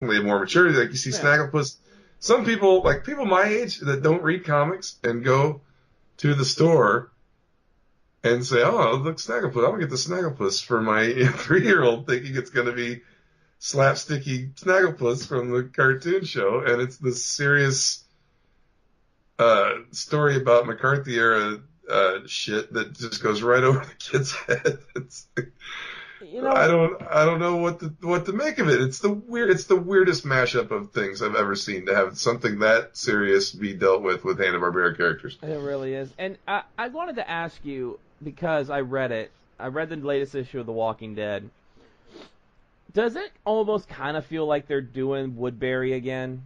they have more maturity. Like you see Yeah. Snagglepuss. Some people, like people my age that don't read comics and go to the store and say, "Oh, look, Snagglepuss! I'm gonna get the Snagglepuss for my 3-year-old," thinking it's gonna be slapsticky Snagglepuss from the cartoon show, and it's this serious story about McCarthy era shit that just goes right over the kid's head. It's You know, I don't know what to make of it. It's the weirdest mashup of things I've ever seen to have something that serious be dealt with Hanna-Barbera characters. it really is. And I wanted to ask you, because I read it. I read the latest issue of The Walking Dead. Does it almost kind of feel like they're doing Woodbury again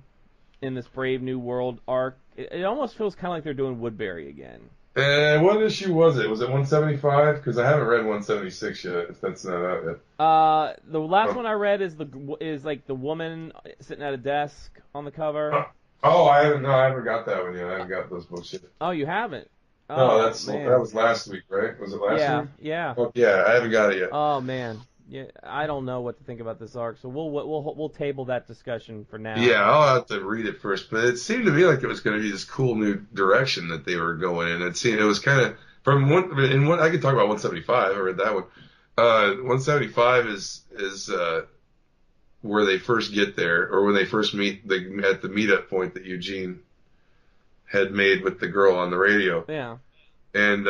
in this Brave New World arc? It almost feels kind of like they're doing Woodbury again. And what issue was it? Was it 175? Because I haven't read 176 yet. If that's not out yet. The last Oh, one I read is like the woman sitting at a desk on the cover. oh, oh, I haven't. No, I haven't got that one yet. I haven't got those books yet. Oh, you haven't? No, Oh that man. was last week, right? Was it last Yeah, week? yeah. Oh, yeah, I haven't got it yet. Oh man. Yeah, I don't know what to think about this arc, so we'll table that discussion for now. Yeah, I'll have to read it first. But it seemed to me like it was going to be this cool new direction that they were going in. It was kind of from one. I could talk about 175. I read that one. 175 is where they first get there, or when they first meet at the meetup point that Eugene had made with the girl on the radio. Yeah. And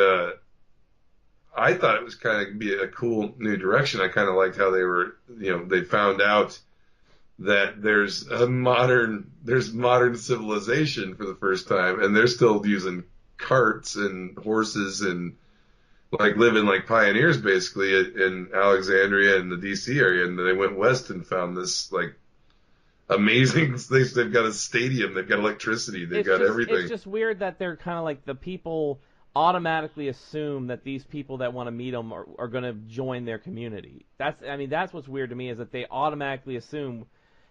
I thought it was kind of be a cool new direction. I kind of liked how they were, they found out that there's modern civilization for the first time, and they're still using carts and horses and like living like pioneers basically in Alexandria and the DC area. And they went west and found this like amazing. They've got a stadium, they've got electricity, they've got It's everything. just weird that they're kind of like the people automatically assume that these people that want to meet them are going to join their community. That's what's weird to me, is that they automatically assume,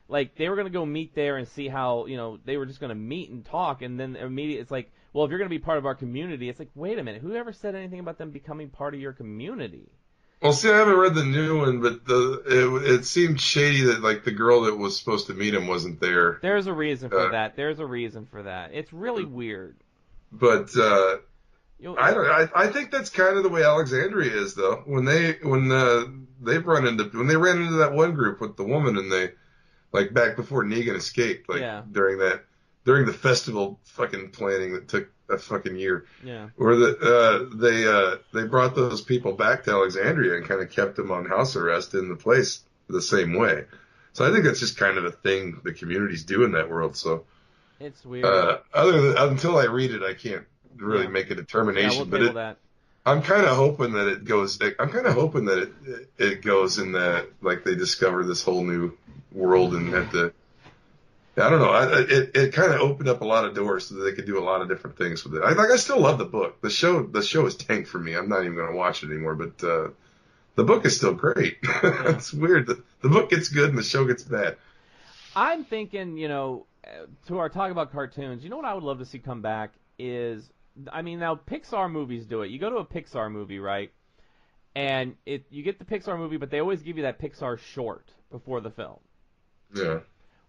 like, they were going to go meet there and see how, they were just going to meet and talk, and then immediately it's like, well, if you're going to be part of our community, it's like, wait a minute, who ever said anything about them becoming part of your community? Well, see, I haven't read the new one, but it seemed shady that like the girl that was supposed to meet him wasn't there. There's a reason for Uh, that. There's a reason for that. It's really weird. but You know, I don't. I think that's kind of the way Alexandria is, though. When they ran into that one group with the woman, and they like back before Negan escaped, like yeah, during the festival fucking planning that took a fucking year, yeah. where they brought those people back to Alexandria and kind of kept them on house arrest in the place the same way. So I think that's just kind of a thing the communities do in that world. So It's weird. until I read it, I can't really Yeah. make a Yeah, we'll determination. But table that. I'm kind of hoping that it goes. I'm kind of hoping that it goes in that like they discover this whole new world and have to. I don't know. It kind of opened up a lot of doors so that they could do a lot of different things with it. I still love the book. The show is tanked for me. I'm not even going to watch it anymore. But the book is still great. Yeah. It's weird. The book gets good and the show gets bad. I'm thinking, to our talk about cartoons, you know what I would love to see come back is, now Pixar movies do it. You go to a Pixar movie, right? And you get the Pixar movie, but they always give you that Pixar short before the film. Yeah.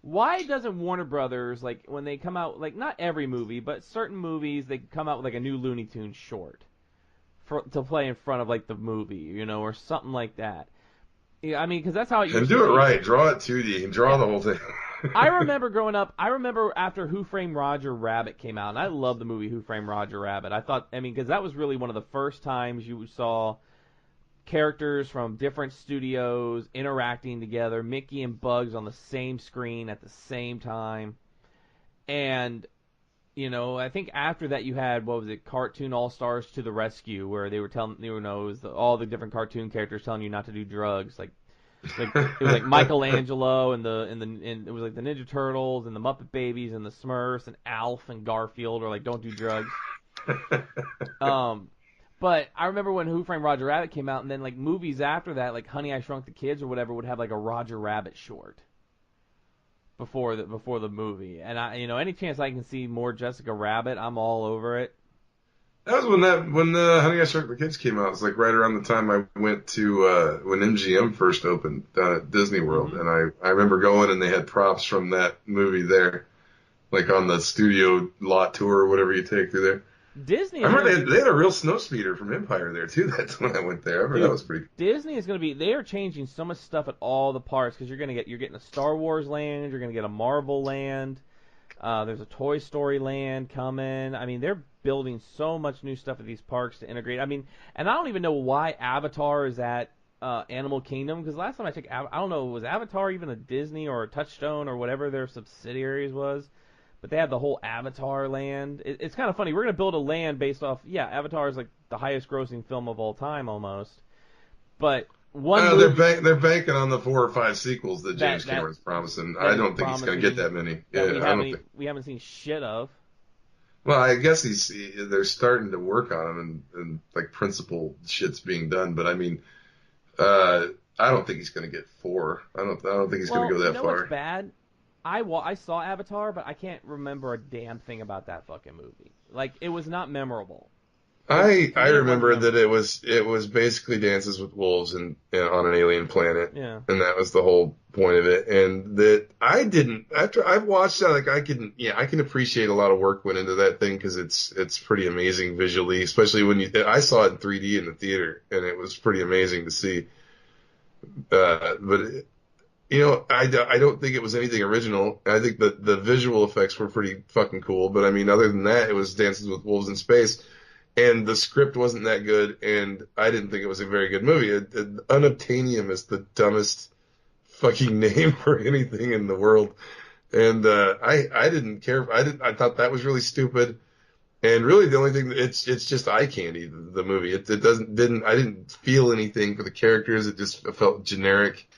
Why doesn't Warner Brothers, like, when they come out, like, not every movie, but certain movies, they come out with like a new Looney Tunes short to play in front of like the movie, or something like that. Yeah, because that's how it And used to do it be. right. Draw it 2D and draw Yeah. the whole thing. I remember growing up. I remember after Who Framed Roger Rabbit came out, and I loved the movie Who Framed Roger Rabbit. I thought, because that was really one of the first times you saw characters from different studios interacting together, Mickey and Bugs on the same screen at the same time. And, I think after that you had, what was it, Cartoon All Stars to the Rescue, where they were telling, it was all the different cartoon characters telling you not to do drugs, like it was like Michelangelo and it was like the Ninja Turtles and the Muppet Babies and the Smurfs and Alf and Garfield, or like, don't do drugs. Um, but I remember when Who Framed Roger Rabbit came out, and then like movies after that, like Honey I Shrunk the Kids or whatever, would have like a Roger Rabbit short before the movie. And any chance I can see more Jessica Rabbit, I'm all over it. That was when Honey I Shrunk the Kids came out. It was like right around the time I went to when MGM first opened down at Disney World, Hmm. and I remember going and they had props from that movie there, like on the studio lot tour or whatever you take through there. Disney I is remember going to be, they had a real snow speeder from Empire there too. That's when I went there. I remember that dude. was pretty. Disney is going to be. They are changing so much stuff at all the parks because you're getting a Star Wars land, you're going to get a Marvel land. There's a Toy Story land coming. I mean, they're building so much new stuff at these parks to integrate. I mean, and I don't even know why Avatar is at Animal Kingdom because last time I checked, I don't know, was Avatar even a Disney or a Touchstone or whatever their subsidiaries was? But they have the whole Avatar land. It's kind of funny. We're gonna build a land based off. Yeah, Avatar is like the highest grossing film of all time almost. But one movie They're banking on the 4 or 5 sequels that that James that Cameron's promising. that I he's don't think he's going to get promising that many. that Yeah, I don't think. we haven't seen shit of. Well, I guess they're starting to work on them and like principal shit's being done. But I mean, I don't think he's going to get 4. I don't think he's going to Well, go you that know what's far. bad? I saw Avatar, but I can't remember a damn thing about that fucking movie. Like, it was not memorable. To I me, it wasn't remember that memorable. it was basically Dances with Wolves and on an alien planet, Yeah. and that was the whole point of it. And that I didn't after I've watched that, like I can appreciate a lot of work went into that thing because it's pretty amazing visually, especially when I saw it in 3D in the theater, and it was pretty amazing to see. But I don't think it was anything original. I think that the visual effects were pretty fucking cool, but I mean, other than that, it was Dances with Wolves in space. And the script wasn't that good, and I didn't think it was a very good movie. Unobtainium is the dumbest fucking name for anything in the world, and I didn't care. I thought that was really stupid. And really, the only thing it's just eye candy. The movie it didn't I didn't feel anything for the characters. It just felt generic,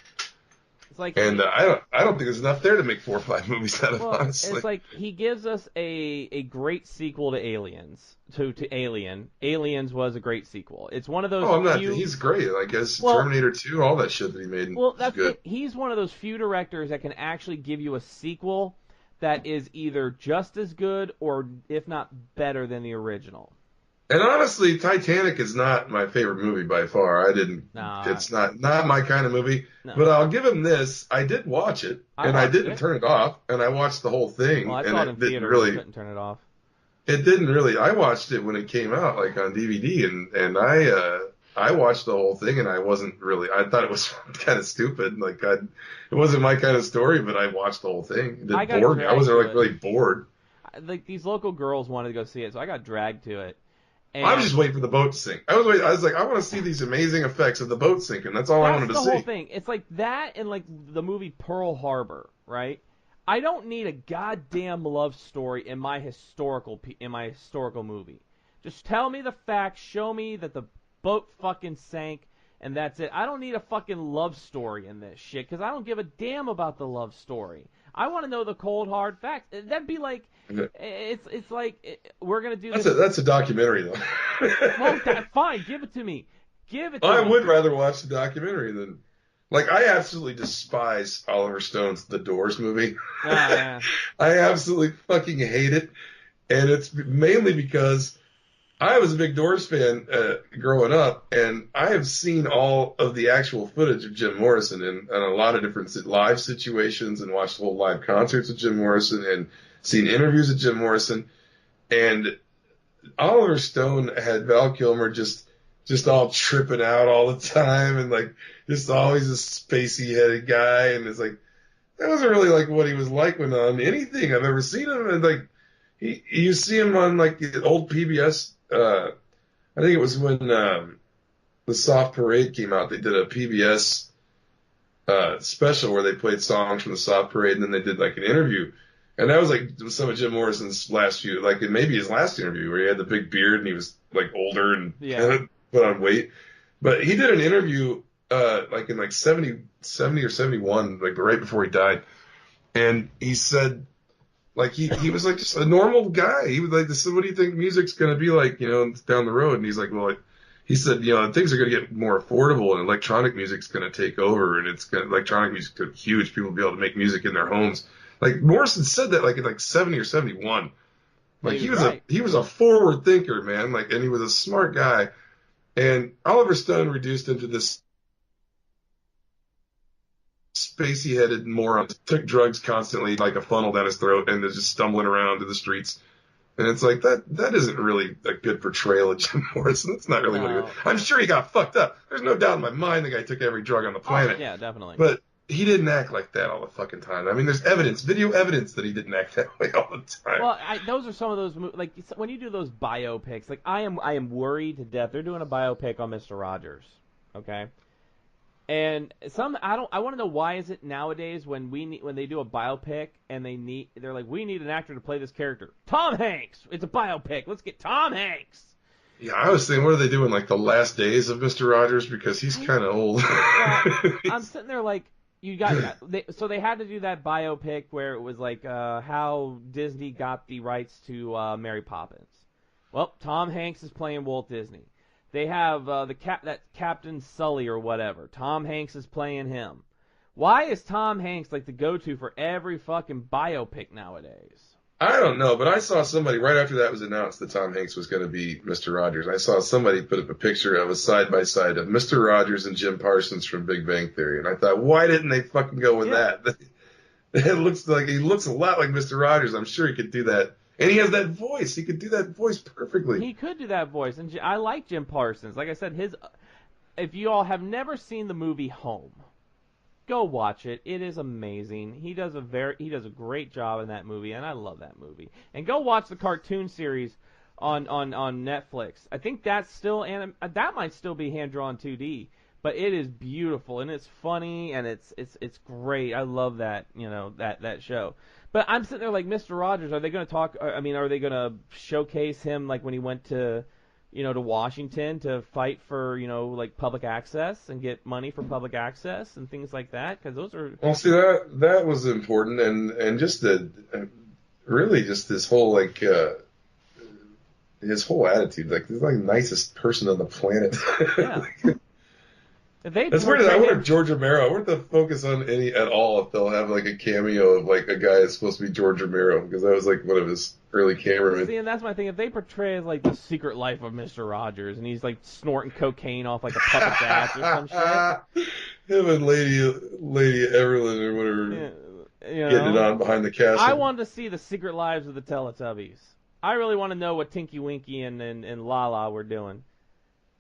It's like and I don't think there's enough there to make 4 or 5 movies out of. well, Honestly, it's like he gives us a great sequel to Aliens. To Alien. Aliens was a great sequel. It's one of those oh, I'm not. few. He's great. I guess Well, Terminator 2, all that shit that he made well, was that's good. it. He's one of those few directors that can actually give you a sequel that is either just as good or, if not better, than the original. And honestly, Titanic is not my favorite movie by far. I didn't. Nah, It's not my kind of movie. no. But I'll give him this. I did watch it, I and I watched didn't it. turn it off, and I watched the whole Well, thing, I and saw it in it didn't theaters. I really. couldn't turn it off. It didn't really. I watched it when it came out, like on DVD, and I watched the whole thing, and I wasn't really. I thought it was kind of stupid. It wasn't my kind of story, but I watched the whole thing. It I didn't got bore me. I dragged wasn't to like it. really bored. Like these local girls wanted to go see it, so I got dragged to it. I was And just waiting for the boat to sink. I was like, I want to see these amazing effects of the boat sinking. That's all I that's wanted to the whole see. thing. It's like that and like the movie Pearl Harbor, right? I don't need a goddamn love story in my historical movie. Just tell me the facts, show me that the boat fucking sank, and that's it. I don't need a fucking love story in this shit because I don't give a damn about the love story. I want to know the cold hard facts. That'd be like, it's like we're gonna do this. That's a documentary though. Well, fine, give it to me. Give it to I me. would rather watch the documentary than like I absolutely despise Oliver Stone's The Doors movie. Yeah. I absolutely fucking hate it, and it's mainly because I was a big Doors fan growing up, and I have seen all of the actual footage of Jim Morrison in a lot of different live situations, and watched whole live concerts of Jim Morrison, and seen interviews of Jim Morrison, and Oliver Stone had Val Kilmer just all tripping out all the time, and like just always a spacey headed guy, and it's like that wasn't really like what he was like when on anything I've ever seen him, and like you see him on like the old PBS. I think it was when the Soft Parade came out. They did a PBS special where they played songs from the Soft Parade, and then they did like an interview. And that was like some of Jim Morrison's last few, like maybe his last interview where he had the big beard and he was like older and Yeah. put on weight. But he did an interview like in like 70 or 71, like right before he died. And he said, like he was like just a normal guy. He was like, this, what do you think music's gonna be like, down the road? And he's like, well, he said, things are gonna get more affordable and electronic music's gonna take over, and electronic music's gonna be huge. People will be able to make music in their homes. Like Morrison said that like in like 70 or 71. Like he was right. he was a forward thinker, man. Like, and he was a smart guy. And Oliver Stone reduced into this spacey-headed moron, took drugs constantly like a funnel down his throat, and is just stumbling around in the streets. And it's like, that isn't really a good portrayal of Jim Morrison. It's not really what he was. I'm sure he got fucked up. There's no doubt in my mind the guy took every drug on the planet. Oh, yeah, definitely. But he didn't act like that all the fucking time. I mean, there's video evidence that he didn't act that way all the time. Well, those are some of those, like, when you do those biopics, like, I am worried to death. They're doing a biopic on Mr. Rogers, okay? And I want to know, why is it nowadays when they do a biopic and they're like, we need an actor to play this character. Tom Hanks! It's a biopic. Let's get Tom Hanks! Yeah, I was thinking, what are they doing, like the last days of Mr. Rogers? Because he's kind of old. Well, I'm sitting there like, so they had to do that biopic where it was like how Disney got the rights to Mary Poppins. Well, Tom Hanks is playing Walt Disney. They have that Captain Sully or whatever. Tom Hanks is playing him. Why is Tom Hanks like the go-to for every fucking biopic nowadays? I don't know, but I saw somebody right after that was announced that Tom Hanks was going to be Mr. Rogers. I saw somebody put up a picture of a side-by-side of Mr. Rogers and Jim Parsons from Big Bang Theory, and I thought, why didn't they fucking go with that? It looks like he looks a lot like Mr. Rogers. I'm sure he could do that. And he has that voice. He could do that voice perfectly. He could do that voice. And I like Jim Parsons. Like I said, if you all have never seen the movie Home, go watch it. It is amazing. He does a great job in that movie, and I love that movie. And go watch the cartoon series on Netflix. I think that's still that might still be hand drawn 2D, but it is beautiful and it's funny and it's great. I love that, that show. But I'm sitting there like, Mr. Rogers, are they going to talk? I mean, are they going to showcase him like when he went to Washington to fight for, like public access and get money for public access and things like that? Because those are... Well, see, that was important, and just really just this whole, like, his whole attitude, like, he's like the nicest person on the planet. Yeah. That's weird. I wonder if George Romero, I wonder if they'll focus on any at all, if they'll have like a cameo of like a guy that's supposed to be George Romero, because that was like one of his early cameramen. See, and that's my thing. If they portray as like the secret life of Mr. Rogers, and he's like snorting cocaine off like a puppet's ass or some shit. Him and Lady Evelyn or whatever, getting it on behind the castle. I wanted to see the secret lives of the Teletubbies. I really want to know what Tinky Winky and Lala were doing.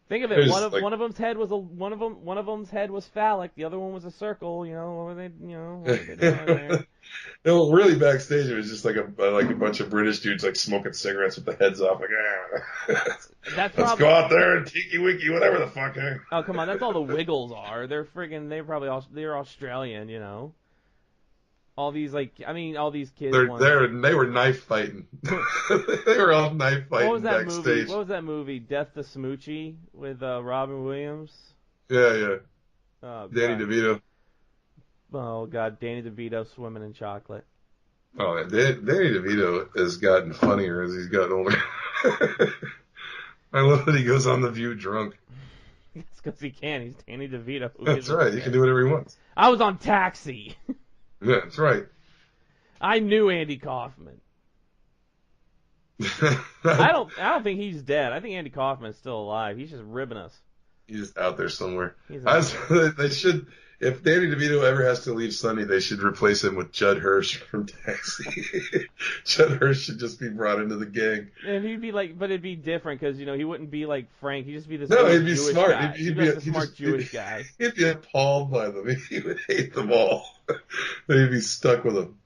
Think of it. One of them's head was phallic. The other one was a circle. What were they? What were they doing there? No, really, backstage it was just like a bunch of British dudes like smoking cigarettes with the heads off. Like, let's go out there and Tiki Wiki, whatever the fuck. Oh, come on, that's all the Wiggles are. They're friggin'. They're Australian. All these all these kids. They were knife fighting. They were all knife fighting backstage. What was that movie? Death to Smoochie with Robin Williams. Yeah. Oh, Danny DeVito. Oh God, Danny DeVito swimming in chocolate. Oh, Danny DeVito has gotten funnier as he's gotten older. I love that he goes on The View drunk. It's because he can. He's Danny DeVito. That's right. He can do whatever he wants. I was on Taxi. Yeah, that's right. I knew Andy Kaufman. I don't think he's dead. I think Andy Kaufman's still alive. He's just ribbing us. He's just out there somewhere. They should, if Danny DeVito ever has to leave Sunny, they should replace him with Judd Hirsch from Taxi. Judd Hirsch should just be brought into the gang. And he'd be like, but it'd be different because he wouldn't be like Frank. He'd just be this. No, he'd be Jewish smart. Guy. He'd be a smart Jewish guy. He'd be appalled by them. He would hate them all. He'd be stuck with them.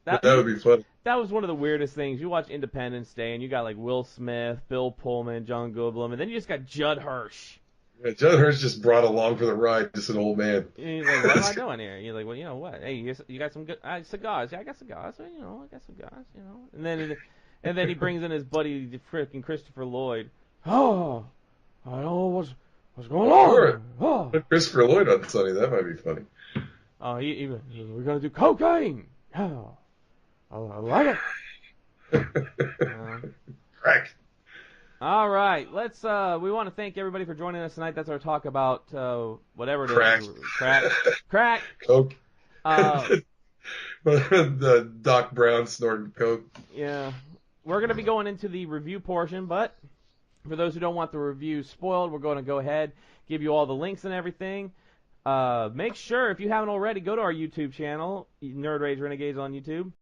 That would be funny. That was one of the weirdest things. You watch Independence Day, and you got like Will Smith, Bill Pullman, John Goodman, and then you just got Judd Hirsch. Yeah, Judd Hirsch just brought along for the ride, just an old man. And he's like, what am I doing here? You're like, well, you know what? Hey, you got some good cigars. Yeah, I got cigars. I got cigars. And then he brings in his buddy, freaking Christopher Lloyd. Oh, I don't know what's going on. Sure. Oh. Put Christopher Lloyd on Sunny. That might be funny. Oh, we're gonna do cocaine. Oh, I like it. Crack. All right, let's. We want to thank everybody for joining us tonight. That's our talk about whatever it Crack. is. Crack. Coke. The Doc Brown snorting coke. Yeah. we're going to be going into the review portion, but for those who don't want the review spoiled, we're going to go ahead, give you all the links and everything. Make sure, if you haven't already, go to our YouTube channel, Nerd Rage Renegades on YouTube.